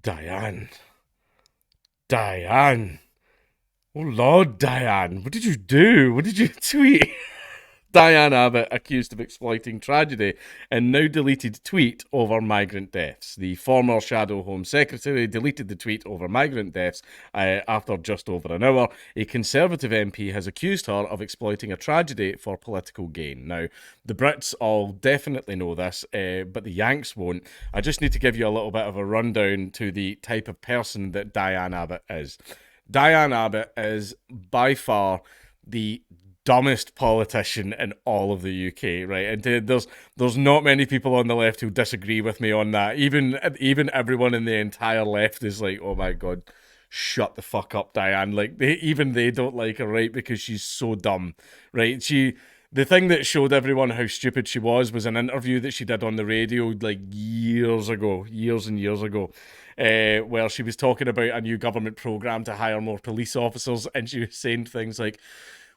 Diane. Diane. Oh, Lord, Diane. What did you do? What did you tweet? Diane Abbott accused of exploiting tragedy and now deleted tweet over migrant deaths. The former Shadow Home Secretary deleted the tweet over migrant deaths after just over an hour. A Conservative MP has accused her of exploiting a tragedy for political gain. Now, the Brits all definitely know this, but the Yanks won't. I just need to give you a little bit of a rundown to the type of person that Diane Abbott is. Diane Abbott is by far the dumbest politician in all of the UK, right? And there's not many people on the left who disagree with me on that. Even everyone in the entire left is like, oh my god, shut the fuck up, Diane. Like they don't like her, right? Because she's so dumb, right? The thing that showed everyone how stupid she was an interview that she did on the radio like years and years ago, where she was talking about a new government programme to hire more police officers, and she was saying things like,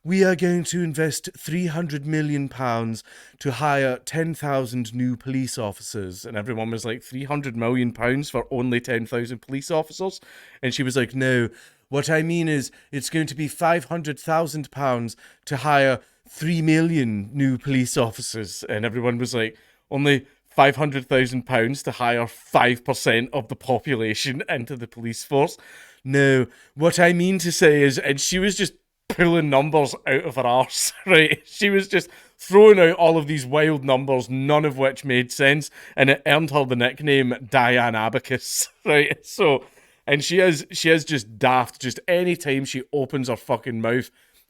we are going to invest £300 million to hire 10,000 new police officers. And everyone was like, £300 million for only 10,000 police officers? And she was like, no, what I mean is it's going to be £500,000 to hire 3 million new police officers. And everyone was like, only £500,000 to hire 5% of the population into the police force? No, what I mean to say is, and she was just pulling numbers out of her arse, right? She was just throwing out all of these wild numbers, none of which made sense, and it earned her the nickname Diane Abacus, right? So, and she is just daft. Just any time she opens her fucking mouth,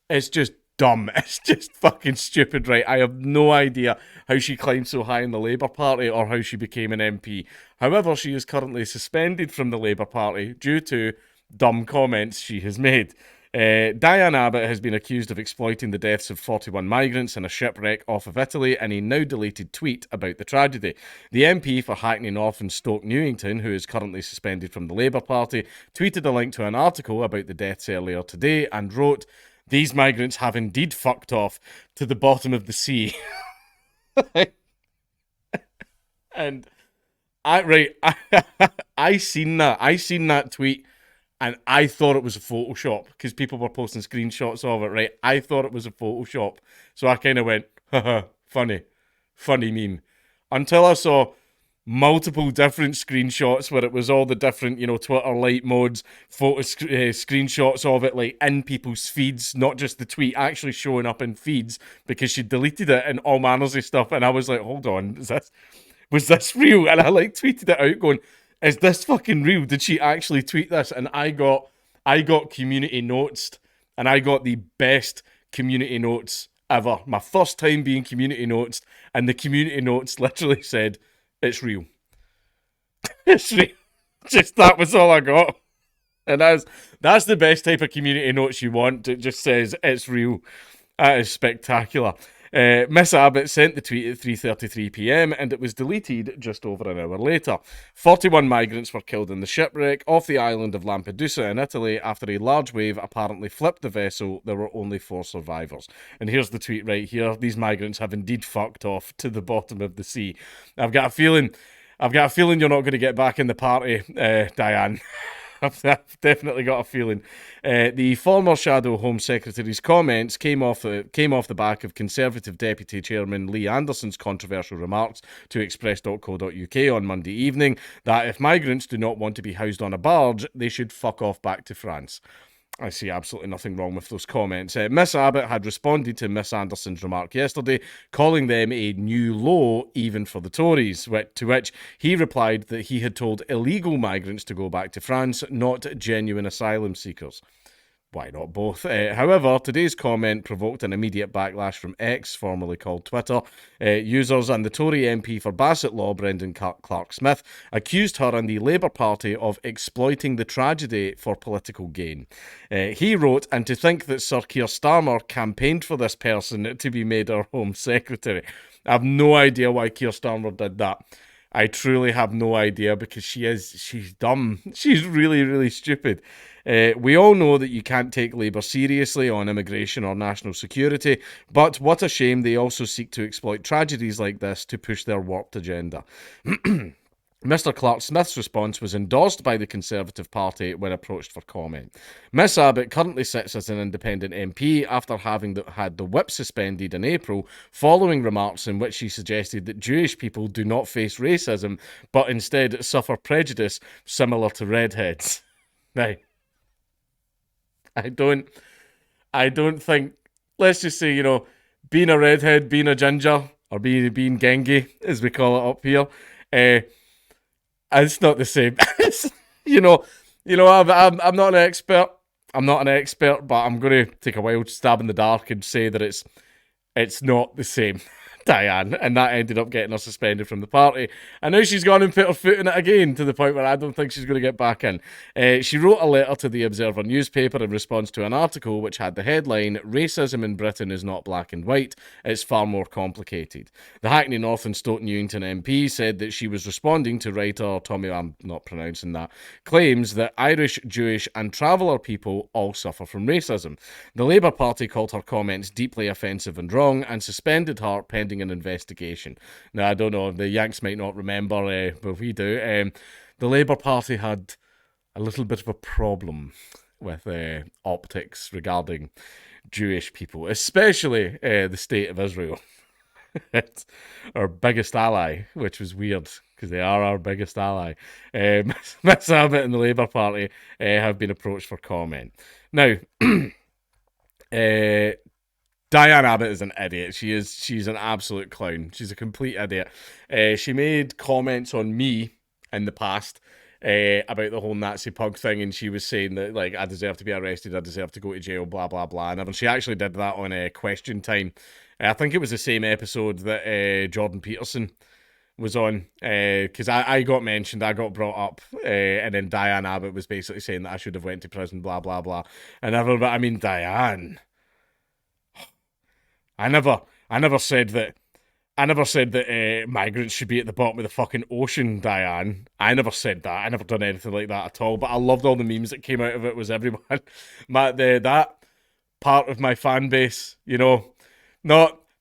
it's just dumb. It's just fucking stupid, right? I have no idea how she climbed so high in the Labour Party or how she became an MP. However, she is currently suspended from the Labour Party due to dumb comments she has made. Diane Abbott has been accused of exploiting the deaths of 41 migrants in a shipwreck off of Italy in a now deleted tweet about the tragedy. The MP for Hackney North and Stoke Newington, who is currently suspended from the Labour Party, tweeted a link to an article about the deaths earlier today and wrote, "These migrants have indeed fucked off to the bottom of the sea." And I seen that tweet. And I thought it was a Photoshop because people were posting screenshots of it, right? I thought it was a Photoshop. So I kind of went, haha, funny meme. Until I saw multiple different screenshots where it was all the different, Twitter light modes, screenshots of it, like in people's feeds, not just the tweet actually showing up in feeds because she deleted it and all manners of stuff. And I was like, hold on, was this real? And I tweeted it out going, is this fucking real? Did she actually tweet this? And I got community notes, and I got the best community notes ever. My first time being community notes, and the community notes literally said, it's real. It's real. Just that was all I got. And that's the best type of community notes you want. It just says, it's real. That is spectacular. Miss Abbott sent the tweet at 3:33pm and it was deleted just over an hour later. 41 migrants were killed in the shipwreck off the island of Lampedusa in Italy after a large wave apparently flipped the vessel. There were only 4 survivors. And here's the tweet right here. These migrants have indeed fucked off to the bottom of the sea. I've got a feeling you're not going to get back in the party, Diane. I've definitely got a feeling. The former Shadow Home Secretary's comments came off the back of Conservative Deputy Chairman Lee Anderson's controversial remarks to Express.co.uk on Monday evening that if migrants do not want to be housed on a barge, they should fuck off back to France. I see absolutely nothing wrong with those comments. Miss Abbott had responded to Miss Anderson's remark yesterday, calling them a new low even for the Tories, to which he replied that he had told illegal migrants to go back to France, not genuine asylum seekers. Why not both? However, today's comment provoked an immediate backlash from X, formerly called Twitter. Users and the Tory MP for Bassett Law, Brendan Clark-Smith, accused her and the Labour Party of exploiting the tragedy for political gain. He wrote, and to think that Sir Keir Starmer campaigned for this person to be made our Home Secretary. I have no idea why Keir Starmer did that. I truly have no idea because she's dumb. She's really, really stupid. We all know that you can't take Labour seriously on immigration or national security, but what a shame they also seek to exploit tragedies like this to push their warped agenda. Mr. Clark Smith's response was endorsed by the Conservative Party when approached for comment. Miss Abbott currently sits as an independent MP after having had the whip suspended in April following remarks in which she suggested that Jewish people do not face racism but instead suffer prejudice similar to redheads. Now, I don't think, let's just say, being a redhead, being a ginger, or being gengi, as we call it up here, it's not the same. you know, I'm not an expert. I'm not an expert, but I'm going to take a wild stab in the dark and say that it's not the same. Diane, and that ended up getting her suspended from the party. And now she's gone and put her foot in it again, to the point where I don't think she's going to get back in. She wrote a letter to the Observer newspaper in response to an article which had the headline, "Racism in Britain is not black and white, it's far more complicated." The Hackney North and Stoke Newington MP said that she was responding to writer Tommy, I'm not pronouncing that, claims that Irish, Jewish and traveller people all suffer from racism. The Labour Party called her comments deeply offensive and wrong and suspended her pending an investigation. Now, I don't know, the Yanks might not remember, but we do. The Labour Party had a little bit of a problem with optics regarding Jewish people, especially the State of Israel. It's our biggest ally, which was weird because they are our biggest ally. Miss Abbott and the Labour Party have been approached for comment. Now, Diane Abbott is an idiot. She's an absolute clown. She's a complete idiot. She made comments on me in the past about the whole Nazi pug thing, and she was saying that, like, I deserve to be arrested, I deserve to go to jail, blah, blah, blah. And she actually did that on Question Time. I think it was the same episode that Jordan Peterson was on, because I got mentioned, I got brought up, and then Diane Abbott was basically saying that I should have went to prison, blah, blah, blah. And I mean, Diane... I never said that migrants should be at the bottom of the fucking ocean, Diane. I never said that. I never done anything like that at all. But I loved all the memes that came out of it. Was everyone that part of my fan base, not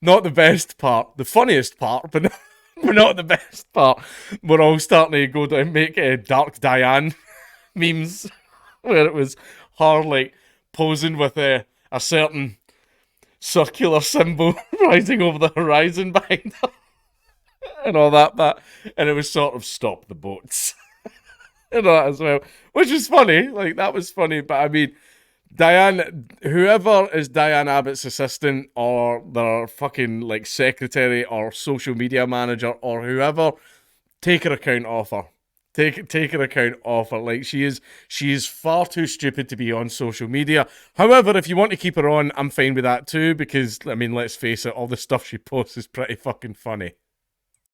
the best part, the funniest part, but not the best part. We're all starting to go down, make Dark Diane memes where it was her like posing with a certain circular symbol rising over the horizon behind her and all that, and it was sort of stop the boats and all that as well, which is funny. Like, that was funny, but I mean, Diane, whoever is Diane Abbott's assistant or their fucking like secretary or social media manager or whoever, take her account off her. Take her account off her. Like, she is far too stupid to be on social media. However, if you want to keep her on, I'm fine with that too, because, I mean, let's face it, all the stuff she posts is pretty fucking funny.